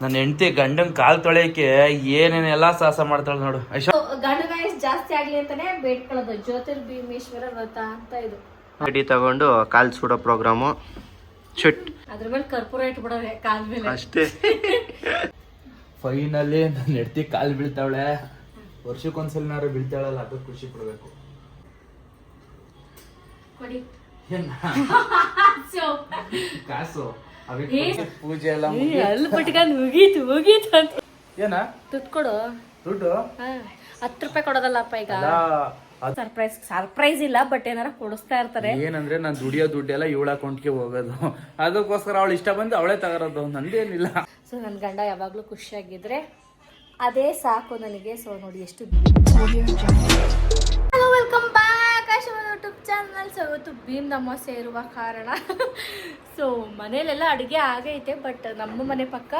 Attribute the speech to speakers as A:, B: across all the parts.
A: ನನ್ನ ಹೆಂಡತಿ ಗಂಡನ್ ಕಾಲ್ ತೊಳೆಯಕ್ಕೆ ಏನೇನೆಲ್ಲ ಸಾಹಸ ಮಾಡ್ತಾಳೆ ನೋಡು.
B: ಗಂಡನ ಆಯುಷ್ ಜಾಸ್ತಿ ಆಗ್ಲಿ ಅಂತಾನೆ ಬೇಡ್ಕೊಳ್ಳೋದು ಜ್ಯೋತಿರ್ಭೀಮೇಶ್ವರ ವ್ರತ ಅಂತ ಇದು.
C: ರೆಡಿ ತಗೊಂಡು ಕಾಲ್ ಸುಡೋ ಪ್ರೋಗ್ರಾಮು ಚುಟ್
B: ಅದ್ರ ಮೇಲೆ ಕರ್ಪೂರ ಇಟ್ಬಿಡೋದೆ ಕಾಲ್ ಮೇಲೆ
C: ಅಷ್ಟೇ.
A: ಫೈನಲಿ ನನ್ನ ಹೆಂಡತಿ ಕಾಲ್ ಬೀಳ್ತಾವಳೆ. ವರ್ಷಕ್ಕೊಂದ್ಸಲಿನಾರು ಬೀಳ್ತಾಳಲ್ಲ, ಅದು ಖುಷಿ ಪಡ್ಬೇಕು.
B: ಕೊಡಿ
A: ಕಾಸು ಪೂಜೆ ಎಲ್ಲ
B: ಅಲ್ಲಿ ಬಿಟ್ಕೊಂಡು ಮುಗೀತು ಅಂತ
A: ಏನ
B: ದುಡ್ಡು ಕೊಡು.
A: ದುಡ್ಡು
B: 10 ರೂಪಾಯಿ ಕೊಡೋದಲ್ಲಪ್ಪ ಈಗ. ಸರ್ಪ್ರೈಸ್ ಇಲ್ಲ, ಬಟ್ ಏನಾರ ಕೊಡಿಸ್ತಾ ಇರ್ತಾರೆ.
A: ಏನಂದ್ರೆ ನಾನು ದುಡಿಯೋ ದುಡ್ಡೆಲ್ಲ ಇವಳ ಅಕೌಂಟ್ಗೆ ಹೋಗೋದು, ಅದಕ್ಕೋಸ್ಕರ ಅವಳು ಇಷ್ಟ ಬಂದು ಅವಳೇ ತಗೋರೋದು, ನಂದೇನಿಲ್ಲ.
B: ಸೊ ನನ್ನ ಗಂಡ ಯಾವಾಗ್ಲೂ ಖುಷಿಯಾಗಿದ್ರೆ ಅದೇ ಸಾಕು ನನಗೆ. ಸೊ ನೋಡಿ ಎಷ್ಟು. Hello, welcome back YouTube channel. So ಇವತ್ತು ಭೀಮ್ ಅಮಾವಾಸ್ಯೆ ಇರುವ ಕಾರಣ ಸೊ ಮನೇಲೆಲ್ಲ ಅಡುಗೆ ಆಗೈತೆ, ಬಟ್ ನಮ್ಮ ಮನೆ ಪಕ್ಕ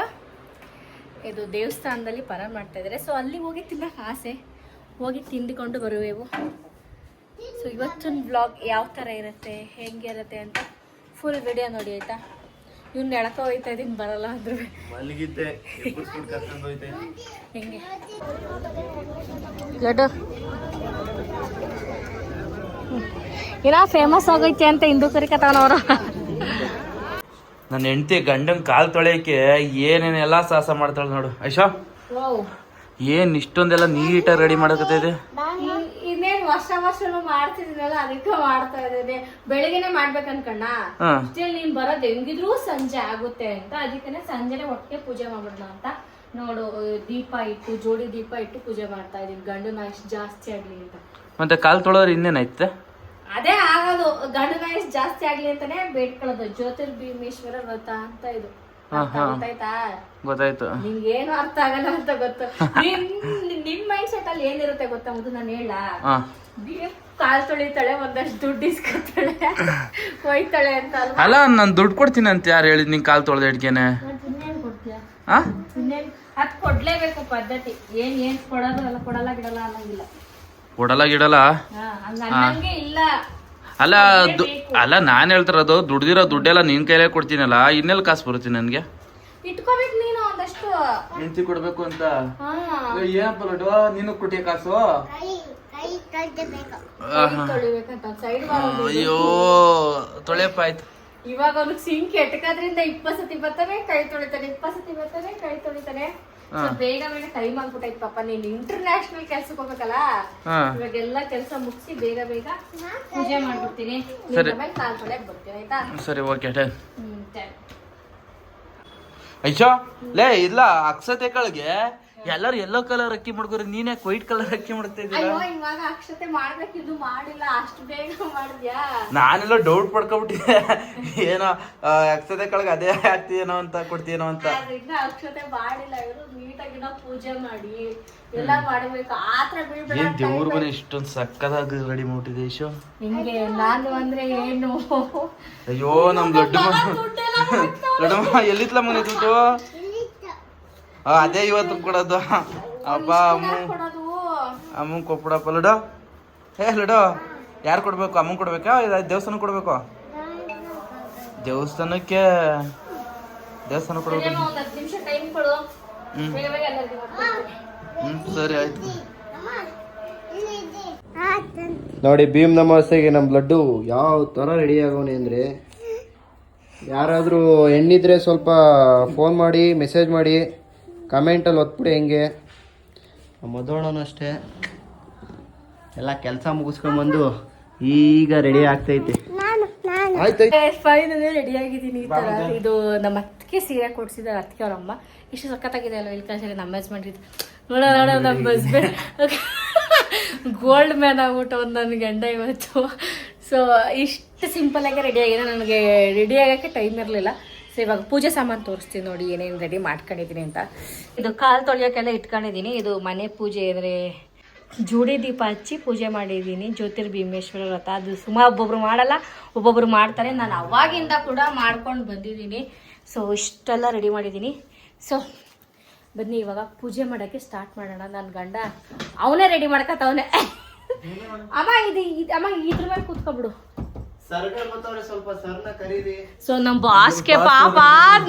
B: ಇದು ದೇವಸ್ಥಾನದಲ್ಲಿ ಪರ ಮಾಡ್ತಾ ಇದ್ದಾರೆ. ಸೊ ಅಲ್ಲಿ ಹೋಗಿ ತಿನ್ನಕ್ಕೆ ಆಸೆ, ಹೋಗಿ ತಿಂದುಕೊಂಡು ಬರುವೆವು. ಸೊ ಇವತ್ತಿನ ಬ್ಲಾಗ್ ಯಾವ ಥರ ಇರುತ್ತೆ, ಹೆಂಗೆ ಇರುತ್ತೆ ಅಂತ ಫುಲ್ ವಿಡಿಯೋ ನೋಡಿ ಆಯಿತಾ. ಇವ್ನ ಎಳಕ ಹೋಯ್ತಾ ಇದೀನಿ, ಬರಲ್ಲ ಅಂದ್ರು ಹೆಂಗೆ ಲಡ್ಡು ಏನೋ ಫೇಮಸ್ ಆಗೈತೆ ಅಂತ ಹಿಂದೂ ಕರಿಕತಾನವ್ರ.
A: ನನ್ನ ಹೆಂಡತಿ ಗಂಡನ್ ಕಾಲ್ ತೊಳೆಯಕ್ಕೆ ಏನೇನೆಲ್ಲ ಸಾಹಸ ಮಾಡ್ತಾಳೆ ನೋಡು. ಐಶಾ ಏನ್ ಇಷ್ಟೊಂದೆಲ್ಲ ನೀಟಾಗಿ ರೆಡಿ ಮಾಡಕತ್ತಿದೆ.
B: ಇನ್ನೇನ್ ವರ್ಷನೂ ಮಾಡ್ತಿದ್ದೀನಲ್ಲ, ಅದಕ್ಕೆ ಮಾಡ್ತಾ ಇದ್ದೇನೆ. ಬೆಳಿಗ್ಗೆನೆ ಮಾಡ್ಬೇಕು ಅನ್ಕಣ್ಣ, ಸ್ಟಿಲ್ ನೀನ್ ಬರೋದ್ ಹೆಂಗಿದ್ರು ಸಂಜೆ ಆಗುತ್ತೆ ಅಂತ, ಅದಕ್ಕೆ ಸಂಜೆನೆ ಒಟ್ಟಿಗೆ ಪೂಜೆ ಮಾಡ್ಬಿಡೋಣ ಅಂತ. ನೋಡು, ದೀಪ ಇಟ್ಟು ಜೋಡಿ ದೀಪ ಇಟ್ಟು ಪೂಜೆ ಮಾಡ್ತಾ ಇದೀನಿ, ಗಂಡನ ಆಯುಷ್ ಜಾಸ್ತಿ ಆಗ್ಲಿ ಅಂತ.
A: ಮತ್ತೆ ಕಾಲ್ ತೊಳೆದ್ರೆ ಇನ್ನೇನೈತೆ?
B: ಅದೇ ಆಗೋದು, ಗಂಡನ ಆಯುಷ್ ಜಾಸ್ತಿ ಆಗ್ಲಿ ಅಂತಾನೆ ಬೇಡ್ಕೊಳ್ಳೋದು ಜ್ಯೋತಿರ್ಭೀಮೇಶ್ವರ ವ್ರತ ಅಂತ ಇದು. ಗೊತ್ತಾಯ್ತಾ?
A: ಗೊತ್ತಾಯ್ತು.
B: ನಿಮ್ಗೆ ಏನು ಅರ್ಥ ಆಗಲ್ಲ ಅಂತ ಗೊತ್ತು. ನಿಮ್ ಮೈಂಡ್ ಸೆಟ್ ಅಲ್ಲಿ ಏನಿರುತ್ತೆ ಗೊತ್ತಾ ಮೊದಲು ನಾನು ಹೇಳ. ಕಾಲ್ ತೊಳಿತಾಳೆ, ಒಂದಷ್ಟು ದುಡ್ಡು ಇಸ್ಕೊತಾಳೆ, ಹೋಯ್ತಾಳೆ ಅಂತ
A: ಅಲ್ಲ. ನಾನು ದುಡ್ಡು ಕೊಡ್ತೀನಿ ಅಂತ ಯಾರು ಹೇಳಿದ್? ನಿಂಗೆ ಕಾಲ್ ತೊಳೆದ ಹಿಡ್ಕೇನೆ
B: ಅದ್ ಕೊಡ್ಲೇಬೇಕು ಪದ್ಧತಿ. ಏನ್ ಕೊಡೋದು ಅಲ್ಲ, ಕೊಡಲ್ಲ ಗಿಡಲ್ಲ ಅನ್ನಂಗಿಲ್ಲ.
A: ಕೊಡಲ್ಲ ಗಿಡಲ್ಲ
B: ಹಂಗೆ ಇಲ್ಲ.
A: ಅಲ್ಲ ನಾನ್ ಹೇಳ್ತಿರೋದು, ದುಡ್ದಿರೋ ದುಡ್ಡೆಲ್ಲ ನಿನ್ ಕೈಲೇ ಕೊಡ್ತೀನಲ್ಲ, ಇನ್ನೆಲ್ಲ ಕಾಸು ಬರುತ್ತೆ ನನ್ಗೆ?
B: ಇಟ್ಕೋಬೇಕು ನೀನು ಒಂದಷ್ಟು.
A: ಹೆಂಡತಿ ಕೊಡ್ಬೇಕು ಅಂತ ಏನಪ್ಪ ಲಡ್ಡು, ನೀನು ಕೊಟ್ಟಿಯ ಕಾಸು? ಅಯ್ಯೋ ತೊಳೆಯಪ್ಪ ಆಯ್ತು.
B: ಇವಾಗ ಅವ್ನಿಗೆ ಸಿಂಕ್ ಎಟ್ಕೋದ್ರಿಂದ 20 ಸತಿ ಬರ್ತಾನೆ, ಕೈ ತೊಳಿತಾನೆ, 20 ಸತಿ ಬರ್ತಾನೆ, ಕೈ ತೊಳಿತಾನೆ. ಬೇಗ ಬೇಗ ಟೈಮ್ ಆಗ್ಬಿಟ್ಟೈತ್ ಪಾಪ. ನೀನ್ ಇಂಟರ್ನ್ಯಾಷನಲ್ ಕೆಲ್ಸಕ್ಕೆ ಹೋಗ್ಬೇಕಲ್ಲ, ಇವಾಗೆಲ್ಲ ಕೆಲ್ಸ ಮುಗಿಸಿ ಬೇಗ ಬೇಗ ಪೂಜೆ ಮಾಡ್ಬಿಡ್ತೀನಿ. ಕಾಲ್ ತೊಳೆಯಕ್ ಬರ್ತೀನಿ ಆಯ್ತಾ?
A: ಸರಿ, ಓಕೆ. ಐಶೋ ಲೇ, ಇಲ್ಲ ಅಕ್ಷತೆ ಕಳ್ಗೆ ಎಲ್ಲರೂ ಎಲ್ಲೋ ಕಲರ್ ಅಕ್ಕಿ ಮಾಡ್ಕೋರಿ, ನೀನೇ ವೈಟ್ ಕಲರ್ ಅಕ್ಕಿ ಮಾಡ್ತಾ ಇದ್ದೀರಾ?
B: ಇವಾಗ ಅಕ್ಷತೆ ಮಾಡ್ಬೇಕಿದ್ದು ಮಾಡಿಲ್ಲ, ಅಷ್ಟು ಬೇಗ ಮಾಡಿದ್ಯಾ?
A: ನಾನೆಲ್ಲ ಡೌಟ್ ಪಡ್ಕೊಬಿಟ್ಟಿದ್ದೆ, ಏನೋ ಅಕ್ಷತೆ ಕಳ್ಗೆ ಅದೇ ಆಗ್ತೀನೋ ಅಂತ ಕೊಡ್ತೀನೋ ಅಂತ.
B: ಅಕ್ಷತೆ ಮಾಡಿಲ್ಲ, ಇವರು ನೀಟಾಗಿ ಪೂಜೆ ಮಾಡಿ ಎಲ್ಲ ಮಾಡ್ಬೇಕು. ಆತರ
A: ಏನ್ ದೇವ್ರ ಮನೆ ಇಷ್ಟೊಂದು ಸಕ್ಕದಾಗಿ ರೆಡಿ ಮಾಡ್ಬಿಟ್ಟಿದೆ ಐಶೋ.
B: ಹಿಂಗೆ ನಾನು ಅಂದ್ರೆ ಏನು?
A: ಅಯ್ಯೋ ನಮ್ ದೊಡ್ಡಮ್ಮ ಎಲ್ಲಿತ್ಲ ಮನೆ ದುಡ್ಡು? ಅದೇ ಇವತ್ತು ಕೊಡೋದು. ಅಪ್ಪ ಅಮ್ಮ ಕೊಟ್ಬಿಡಪ್ಪ ಲಡೋ. ಲಡೋ ಯಾರು ಕೊಡ್ಬೇಕು? ಅಮ್ಮ ಕೊಡ್ಬೇಕಾ? ದೇವಸ್ಥಾನ ಕೊಡ್ಬೇಕು? ದೇವಸ್ಥಾನಕ್ಕೆ ಕೊಡ್ಬೇಕು. ಸರಿ ಆಯ್ತು.
C: ನೋಡಿ, ಭೀಮ್ ಅಮಾವಾಸ್ಯೆಗೆ ನಮ್ಮ ಲಡ್ಡು ಯಾವ ಥರ ರೆಡಿ ಆಗೋನೆ ಅಂದರೆ, ಯಾರಾದರೂ ಹೆಣ್ಣಿದ್ರೆ ಸ್ವಲ್ಪ ಫೋನ್ ಮಾಡಿ ಮೆಸೇಜ್ ಮಾಡಿ ಕಮೆಂಟಲ್ಲಿ ಒತ್ಬಿಡಿ. ಹೆಂಗೆ ಮಧುವಣ್ಣನೂ ಅಷ್ಟೇ ಎಲ್ಲ ಕೆಲಸ ಮುಗಿಸ್ಕೊಂಡ್ಬಂದು ಈಗ ರೆಡಿ ಆಗ್ತೈತೆ.
B: ಆಯ್ತು, ಫೈನಲಿ ರೆಡಿ ಆಗಿದ್ದೀನಿ. ಈ ಥರ ಇದು ನಮ್ಮ ಅತ್ತಿಗೆ ಸೀರೆ ಕೊಡ್ಸಿದ್ದಾರೆ, ಅತ್ತಿಗೆ ಅವರಮ್ಮ. ಇಷ್ಟು ಸಖತ್ತಾಗಿದೆ ಅಲ್ವ? ಇಲ್ಲಿ ಕಳ್ಸರಿ ನಮ್ಮ ಹಸ್ಬೆಂಡ್ ಇದು ನೋಡ ನಮ್ಮ ಹಸ್ಬೆಂಡ್ ಗೋಲ್ಡ್ ಮ್ಯಾನ್ ಆಗ್ಬಿಟ್ಟು ಒಂದು ನನ್ನ ಗಂಡ ಇವತ್ತು. ಸೊ ಇಷ್ಟು ಸಿಂಪಲ್ಲಾಗಿ ರೆಡಿ ಆಗಿದೆ. ನನಗೆ ರೆಡಿ ಆಗೋಕ್ಕೆ ಟೈಮ್ ಇರಲಿಲ್ಲ. ಸೊ ಇವಾಗ ಪೂಜೆ ಸಾಮಾನು ತೋರಿಸ್ತೀನಿ ನೋಡಿ, ಏನೇನು ರೆಡಿ ಮಾಡ್ಕೊಂಡಿದ್ದೀನಿ ಅಂತ. ಇದು ಕಾಲು ತೊಳೆಯೋಕ್ಕೆಲ್ಲ ಇಟ್ಕೊಂಡಿದ್ದೀನಿ. ಇದು ಮನೆ ಪೂಜೆ ಅಂದರೆ ಜೋಡಿ ದೀಪ ಹಚ್ಚಿ ಪೂಜೆ ಮಾಡಿದ್ದೀನಿ, ಜ್ಯೋತಿರ್ಭೀಮೇಶ್ವರ ವ್ರತ. ಅದು ಒಬ್ಬೊಬ್ರು ಮಾಡಲ್ಲ, ಒಬ್ಬೊಬ್ರು ಮಾಡ್ತಾರೆ. ನಾನು ಅವಾಗಿಂದ ಕೂಡ ಮಾಡ್ಕೊಂಡು ಬಂದಿದ್ದೀನಿ. ಸೊ ಇಷ್ಟೆಲ್ಲ ರೆಡಿ ಮಾಡಿದ್ದೀನಿ. ಸೊ ಬನ್ನಿ ಇವಾಗ ಪೂಜೆ ಮಾಡೋಕ್ಕೆ ಸ್ಟಾರ್ಟ್ ಮಾಡೋಣ. ನನ್ನ ಗಂಡ ಅವನೇ ರೆಡಿ ಮಾಡ್ಕೊತವನೇ. ಅಮ್ಮ ಅಮ್ಮ ಇದ್ರ ಮೇಲೆ ಕೂತ್ಕೊಬಿಡು,
C: ಸರ್ಗೆ ಗೊತ್ತವ್ರೆ, ಸ್ವಲ್ಪ ಸರ್ನ ಕರೀರಿ.
B: ಸೊ ನಮ್ ಬಾಸ್ಗೆ ಪಾಪ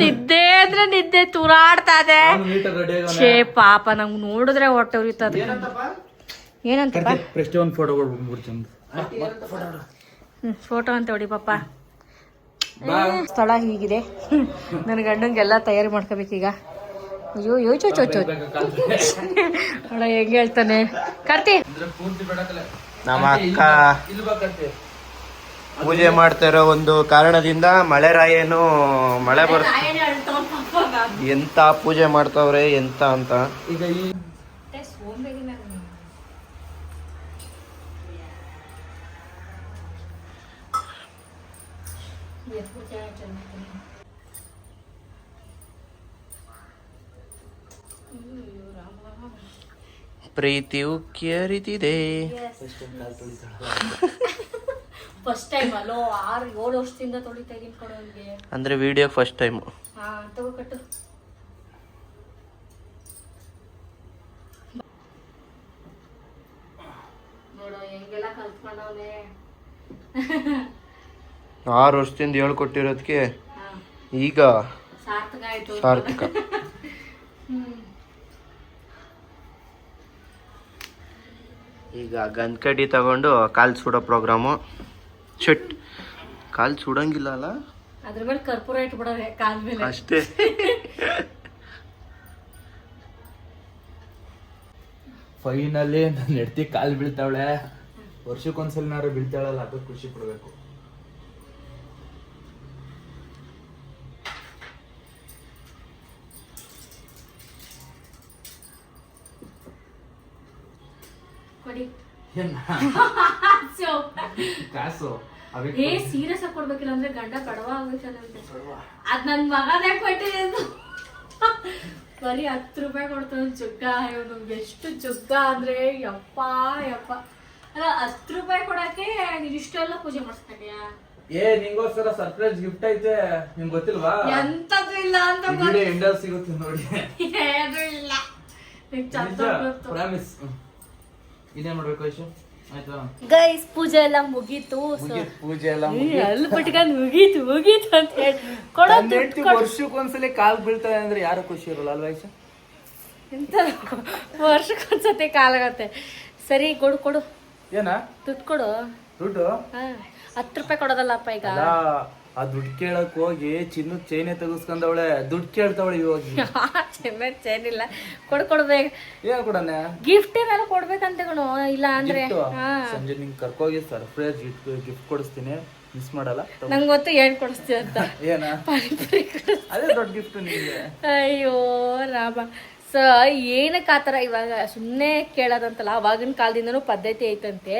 B: ನಿದ್ದೆ ಅಂದ್ರೆ ನಿದ್ದೆ ತೂರಾಡ್ತಾ ಇದೆ. ಛೇ ಪಾಪ ನಂಗ್ ನೋಡಿದ್ರೆ ಹೊಟ್ಟೆ ಉರಿತದೆ. ಏನಂತಪ್ಪ? ಫೋಟೋ ಅಂತ ಹೊಡಿ ಪಾಪ. ಸ್ಥಳ ಹೀಗಿದೆ. ನನ್ನ ಗಂಡಂಗೆಲ್ಲ ತಯಾರಿ ಮಾಡ್ಕೋಬೇಕೀಗ. ಅಯ್ಯೋ ಯೋ ಚೋ ಚೋ ಚೋ ನೋಡ ಹೆಂಗ್ ಹೇಳ್ತಾನೆ. ಕಾರ್ತಿ
C: ನಮ್ಮ ಅಕ್ಕ ಪೂಜೆ ಮಾಡ್ತಾ ಇರೋ ಒಂದು ಕಾರಣದಿಂದ ಮಳೆರಾಯನು ಮಳೆ ಬರ್ ಎಂತ ಪೂಜೆ ಮಾಡ್ತಾವ್ರೆ ಎಂತ ಅಂತ. ಈಗ ಈ ಪ್ರೀತಿಯು ಕೇರಿತಿದೆ.
B: ಫಸ್ಟ್ ಟೈಮ್ ಅಲ್ಲೋ 6-7 ವರ್ಷದಿಂದ ತೊಳಿತಾ ಇದೀನಿ ಕೊಡೋನ್ಗೆ.
C: ಅಂದ್ರೆ ವಿಡಿಯೋ ಫಸ್ಟ್ ಟೈಮ್.
B: ಹಾ ತಗೋ ಕಟ್ಟು. ನೋಡು ಹೆಂಗೆಲ್ಲ ಕಲ್ತ್ಕೊಂಡವನೆ.
C: 6 ವರ್ಷದಿಂದ ಹೇಳ್ಕೊಟ್ಟಿರೋದಕ್ಕೆ ಈಗ
B: ಸಾರ್ಥಕ ಆಯ್ತು.
C: ಸಾರ್ಥಕ. ಈಗ ಗಂದ್ಕಡ್ಡಿ ತಗೊಂಡು ಕಾಲ್ ಸುಡೋ ಪ್ರೋಗ್ರಾಮು. ಚಟ್ ಕಾಲ್ ಸುಡಂಗಿಲ್ಲ ಅಲ್ಲ,
B: ಅದ್ರ ಮೇಲೆ ಕರ್ಪೂರ ಇಟ್ಬಿಡೋದೆ ಕಾಲ್ ಮೇಲೆ
C: ಅಷ್ಟೇ.
A: ಫೈನಲಿ ನನ್ನ ಹೆಂಡ್ತಿ ಕಾಲ್ ಬೀಳ್ತಾವಳೆ. ವರ್ಷಕ್ಕೊಂದ್ಸಲಿನಾರು ಬೀಳ್ತಾಳಲ್ಲ, ಅದು ಖುಷಿ ಪಡ್ಬೇಕು.
B: ಕೊಡಿ.
A: ಕಾಸು
B: ಏ ಸೀರಿಯಸ್ ಆಗಿ ಕೊಡ್ಬೇಕಿಲ್ಲ ಅಂದ್ರೆ ಗಂಡ ಕಡವ ಆಗ್ಬೇಕಂತೆ. ಅದ್ ನನ್ ಮಗನೇ ಕೊಟ್ಟಿದೆ ಅಂತ. ಬರೀ 10 ರೂಪಾಯಿ ಕೊಡ್ತಾನ ಜಗ್ಗ. ಇವನು ಎಷ್ಟು ಜಗ್ಗ ಅಂದ್ರೆ ಯಪ್ಪ ಯಪ್ಪ. ಅಲ್ಲ 10 ರೂಪಾಯಿ ಕೊಡಕ್ಕೆ ನೀನ್ ಇಷ್ಟೆಲ್ಲ ಪೂಜೆ ಮಾಡಿಸ್ತೀಯಾ?
A: ನಿಂಗೋಸ್ಕರ ಸರ್ಪ್ರೈಸ್ ಗಿಫ್ಟ್ ಐತೆ, ನಿಂಗೆ ಗೊತ್ತಿಲ್ವಾ?
B: ಎಂತದ್ದು ಇಲ್ಲ ಅಂತ
A: ಎಂಡರ್ ಸಿಗುತ್ತೆ ನೋಡಿ.
B: ಏನು ಇಲ್ಲ,
A: ಪ್ರಾಮಿಸ್. ಇದೇನ್ ಮಾಡ್ಬೇಕು ಐಶು? ಆಯ್ತಾ
B: ಗೈಸ್, ಪೂಜೆ ಎಲ್ಲ ಮುಗೀತು.
A: ಪೂಜೆ ಎಲ್ಲ
B: ಅಲ್ಲಿ ಬಿಟ್ಕೊಂಡು ಮುಗೀತು ಅಂತ ಹೇಳಿ ಕೊಡೋದು.
A: ವರ್ಷಕ್ಕೊಂದ್ಸಲಿ ಕಾಲ್ ಬೀಳ್ತಾರೆ ಅಂದ್ರೆ ಯಾರು ಖುಷಿ ಇರಲ್ಲ ಅಲ್ವಾ ಐಶು?
B: ಎಂತ ವರ್ಷಕ್ಕೊಂದ್ಸತಿ ಕಾಲಾಗತ್ತೆ. ಸರಿ ಕೊಡು
A: ಏನ
B: ದುಡ್ಡು ಕೊಡು.
A: ದುಡ್ಡು
B: 10 ರೂಪಾಯಿ ಕೊಡೋದಲ್ಲಪ್ಪ ಈಗ.
A: ಆ ದುಡ್ಡು ಕೇಳಕ್ ಹೋಗಿ ಚಿನ್ನದ ಚೈನೆ ತೆಗಿಸ್ಕೊಂಡವಳೆ, ದುಡ್ಡು ಕೇಳ್ತಾವಳೆ ಇವಾಗ.
B: ಚೈನ್ ಇಲ್ಲ, ಕೊಡ್ಬೇಕು.
A: ಏನ್ ಕೊಡನೆ?
B: ಗಿಫ್ಟ್ ಏನಾದ್ರು ಕೊಡ್ಬೇಕಂತ ಕಣೋ. ಇಲ್ಲ ಅಂದ್ರೆ
A: ಸಂಜೆ ನಿಂಗೆ ಕರ್ಕೋಗಿ ಸರ್ಪ್ರೈಸ್ ಗಿಫ್ಟ್ ಕೊಡಿಸ್ತೀನಿ, ಮಿಸ್ ಮಾಡಲ್ಲ.
B: ನಂಗೆ ಗೊತ್ತು ಏನ್ ಕೊಡಿಸ್ತೀವಿ ಅಂತ.
A: ಏನ? ಅದೇ ದೊಡ್ಡ ಗಿಫ್ಟ್ ನಿಂಗೆ.
B: ಅಯ್ಯೋ ರಾಮ. ಸೊ ಏನಕ್ಕೆ ಆ ಥರ ಇವಾಗ ಸುಮ್ಮನೆ ಕೇಳೋದಂತಲ್ಲ, ಅವಾಗಿನ ಕಾಲದಿಂದನೂ ಪದ್ಧತಿ ಐತಂತೆ.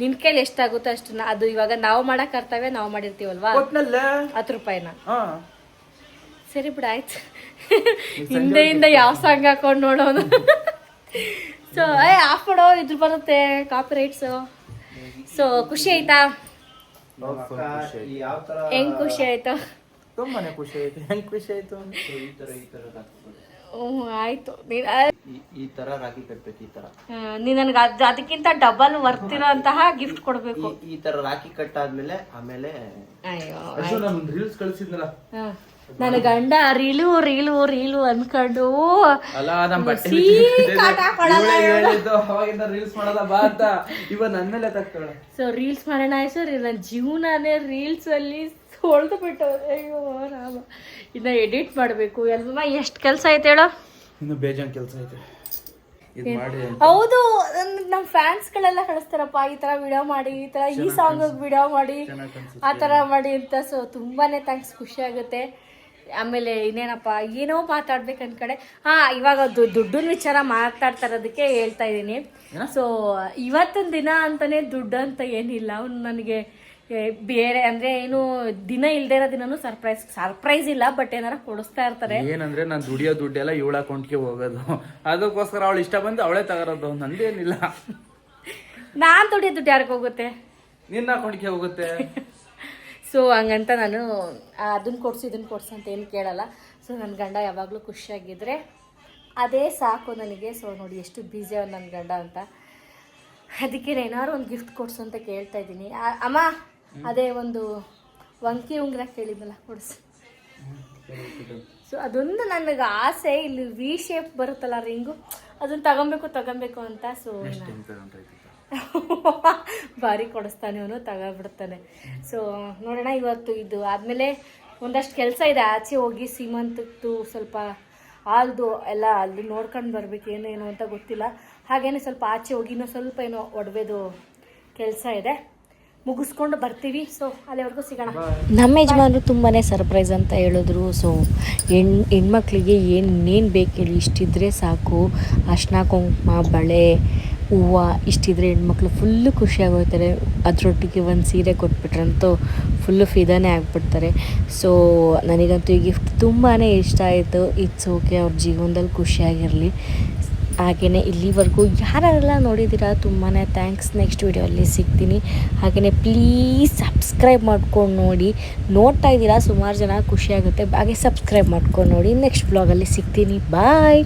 B: ನಿನ್ ಕೈಲಿ ಎಷ್ಟಾಗುತ್ತೋ ಅಷ್ಟನ್ನ, ಅದು ಇವಾಗ ನಾವು ಮಾಡೋ ಕರ್ತವ್ಯ ನಾವು ಮಾಡಿರ್ತೀವಲ್ವಾ, 10 ರೂಪಾಯಿನ. ಸರಿ ಬಿಡ ಆಯ್ತು. ಹಿಂದೆಯಿಂದ ಯಾವ ಸಾಂಗ್ ಹಾಕೊಂಡು ನೋಡೋದು. ಸೊ ಆಫ್ ಮಾಡೋ ಇದ್ರ ಬರುತ್ತೆ ಕಾಪಿ ರೈಟ್ಸು. ಸೊ ಖುಷಿ ಆಯ್ತಾ? ಹೆಂಗ್ ಖುಷಿ ಆಯ್ತು?
A: ತುಂಬಾನೇ ಖುಷಿ ಆಯ್ತು. ಹೆಂಗ್ ಖುಷಿ ಆಯ್ತು?
B: ಆಯ್ತು.
C: ಈ ತರ ರಾಖಿ ಕಟ್ಬೇಕು. ಈ ತರ
B: ನೀನ್ ನನ್ಗೆ ಅದಕ್ಕಿಂತ ಡಬಲ್ ವರ್ತಿರೋ ಅಂತಹ ಗಿಫ್ಟ್ ಕೊಡ್ಬೇಕು.
C: ಈ ತರ ರಾಖಿ ಕಟ್ಟಾದ್ಮೇಲೆ ಆಮೇಲೆ
B: ಅಯ್ಯೋ
A: ರೀಲ್ಸ್ ಕಳ್ಸಿದ್ನಲ್ಲ,
B: ನನ್ನ ಗಂಡ ರೀಲು ಅನ್ಕೊಂಡು
A: ರೀಲ್ಸ್ ಮಾಡೋದ ಬಾ ಅಂತ ಇವ ನನ್ ಮೇಲೆ ತಕ್ತಾಳ.
B: ಸೊ ರೀಲ್ಸ್ ಮಾಡೋಣ ಸರ್, ನನ್ನ ಜೀವನನೇ ರೀಲ್ಸ್ ಅಲ್ಲಿ ಹೊಳ್ದು ಬಿಟ್ಟು. ಅಯ್ಯೋ ರಾಮ, ಇನ್ನ ಎಡಿಟ್ ಮಾಡ್ಬೇಕು ಎಲ್ಲ. ಎಷ್ಟು ಕೆಲಸ ಐತೆ ಹೇಳೋ?
A: ಇನ್ನು ಬೇಜಾನ್ ಕೆಲಸ ಐತೆ.
B: ಹೌದು, ನಮ್ ಫ್ಯಾನ್ಸ್ ಗಳೆಲ್ಲ ಕಳಿಸ್ತಾರಪ್ಪ, ಈ ತರ ವಿಡಿಯೋ ಮಾಡಿ, ಈ ತರ ಈ ಸಾಂಗ್ ವಿಡಿಯೋ ಮಾಡಿ, ಆ ತರ ಮಾಡಿ ಅಂತ. ಸೊ ತುಂಬಾನೇ ಥ್ಯಾಂಕ್ಸ್, ಖುಷಿ ಆಗುತ್ತೆ. ಆಮೇಲೆ ಇನ್ನೇನಪ್ಪ, ಏನೋ ಮಾತಾಡ್ಬೇಕು ಅನ್ಕಡೆ. ಇವಾಗ ದುಡ್ಡಿನ ವಿಚಾರ ಮಾತಾಡ್ತಾ ಇರೋದಕ್ಕೆ ಹೇಳ್ತಾ ಇದ್ದೀನಿ. ಸೊ ಇವತ್ತಿನ ದಿನ ಅಂತಾನೆ ದುಡ್ಡು ಅಂತ ಏನಿಲ್ಲ. ಅವ್ನು ನನಗೆ ಬೇರೆ ಅಂದ್ರೆ ಏನು ದಿನ ಇಲ್ದೇ ಇರೋ ದಿನನೂ ಸರ್ಪ್ರೈಸ್ ಇಲ್ಲ, ಬಟ್ ಏನಾರ ಕೊಡಿಸ್ತಾ ಇರ್ತಾರೆ.
A: ಏನಂದ್ರೆ ನಾನು ದುಡಿಯೋ ದುಡ್ಡೆಲ್ಲ ಇವಳ ಅಕೌಂಟ್ಗೆ ಹೋಗೋದು, ಅದಕ್ಕೋಸ್ಕರ ಅವಳು ಇಷ್ಟ ಬಂದು ಅವಳೇ ತಗೋರೋದು, ನಂದೇನಿಲ್ಲ.
B: ನಾನ್ ದುಡಿಯೋ ದುಡ್ಡು ಯಾರಿಗೆ ಹೋಗುತ್ತೆ?
A: ನಿನ್ನ ಅಕೌಂಟ್ಗೆ ಹೋಗುತ್ತೆ.
B: ಸೊ ಹಂಗಂತ ನಾನು ಅದನ್ನ ಕೊಡ್ಸು ಇದನ್ನ ಕೊಡ್ಸು ಅಂತ ಏನು ಕೇಳಲ್ಲ. ಸೊ ನನ್ನ ಗಂಡ ಯಾವಾಗಲೂ ಖುಷಿಯಾಗಿದ್ದರೆ ಅದೇ ಸಾಕು ನನಗೆ. ಸೊ ನೋಡಿ ಎಷ್ಟು ಬ್ಯುಸಿ ನನ್ನ ಗಂಡ ಅಂತ. ಅದಕ್ಕೆ ಏನಾದ್ರು ಒಂದು ಗಿಫ್ಟ್ ಕೊಡ್ಸು ಅಂತ ಕೇಳ್ತಾ ಇದ್ದೀನಿ. ಅಮ್ಮ ಅದೇ ಒಂದು ವಂಕಿ ಉಂಗುರ ಕೇಳಿದ್ನಲ್ಲ ಕೊಡಿಸಿ. ಸೊ ಅದೊಂದು ನನಗೆ ಆಸೆ, ಇಲ್ಲಿ ವಿ ಶೇಪ್ ಬರುತ್ತಲ್ಲ ರಿಂಗು, ಅದನ್ನು ತಗೊಬೇಕು ಅಂತ. ಸೊ ಭಾರಿ ಕೊಡಿಸ್ತಾನೆ ಅವನು, ತಗೊಬಿಡ್ತಾನೆ. ಸೊ ನೋಡೋಣ, ಇವತ್ತು ಇದು ಆದಮೇಲೆ ಒಂದಷ್ಟು ಕೆಲಸ ಇದೆ, ಆಚೆ ಹೋಗಿ ಸೀಮಂತದ್ದು ಸ್ವಲ್ಪ ಹಾಲ್ದು ಎಲ್ಲ ಅಲ್ಲಿ ನೋಡ್ಕೊಂಡು ಬರ್ಬೇಕು, ಏನೇನು ಅಂತ ಗೊತ್ತಿಲ್ಲ. ಹಾಗೇನೆ ಸ್ವಲ್ಪ ಆಚೆ ಹೋಗಿ ಇನ್ನೂ ಸ್ವಲ್ಪ ಏನೋ ಒಡವೆದು ಕೆಲಸ ಇದೆ, ಮುಗಿಸ್ಕೊಂಡು ಬರ್ತೀವಿ. ಸೊ ಅಲ್ಲಿವರೆಗೂ ಸಿಗೋಣ. ನಮ್ಮ ಯಜಮಾನರು ತುಂಬಾ ಸರ್ಪ್ರೈಸ್ ಅಂತ ಹೇಳಿದ್ರು. ಸೊ ಹೆಣ್ಮಕ್ಳಿಗೆ ಏನೇನು ಬೇಕು ಹೇಳಿ, ಇಷ್ಟಿದ್ರೆ ಸಾಕು, ಅರ್ಶಿನ ಕುಂಕುಮ ಬಳೆ ಹೂವು ಇಷ್ಟಿದ್ರೆ ಹೆಣ್ಮಕ್ಳು ಫುಲ್ಲು ಖುಷಿಯಾಗೋಗ್ತಾರೆ. ಅದರೊಟ್ಟಿಗೆ ಒಂದು ಸೀರೆ ಕೊಟ್ಬಿಟ್ರಂತೂ ಫುಲ್ಲು ಫಿದಾನೇ ಆಗಿಬಿಡ್ತಾರೆ. ಸೊ ನನಗಂತೂ ಈ ಗಿಫ್ಟ್ ತುಂಬಾ ಇಷ್ಟ ಆಯಿತು. ಇಟ್ಸ್ ಓಕೆ, ಅವ್ರ ಜೀವನದಲ್ಲಿ ಖುಷಿಯಾಗಿರಲಿ. ಹಾಗೆಯೇ ಇಲ್ಲಿವರೆಗೂ ಯಾರೆಲ್ಲ ನೋಡಿದ್ದೀರಾ ತುಂಬಾ ಥ್ಯಾಂಕ್ಸ್. ನೆಕ್ಸ್ಟ್ ವೀಡಿಯೋಲ್ಲಿ ಸಿಗ್ತೀನಿ. ಹಾಗೆಯೇ ಪ್ಲೀಸ್ ಸಬ್ಸ್ಕ್ರೈಬ್ ಮಾಡ್ಕೊಂಡು ನೋಡಿ. ನೋಡ್ತಾ ಇದ್ದೀರಾ ಸುಮಾರು ಜನ, ಖುಷಿಯಾಗುತ್ತೆ. ಹಾಗೆ ಸಬ್ಸ್ಕ್ರೈಬ್ ಮಾಡ್ಕೊಂಡು ನೋಡಿ. ನೆಕ್ಸ್ಟ್ ವ್ಲಾಗಲ್ಲಿ ಸಿಗ್ತೀನಿ. ಬಾಯ್.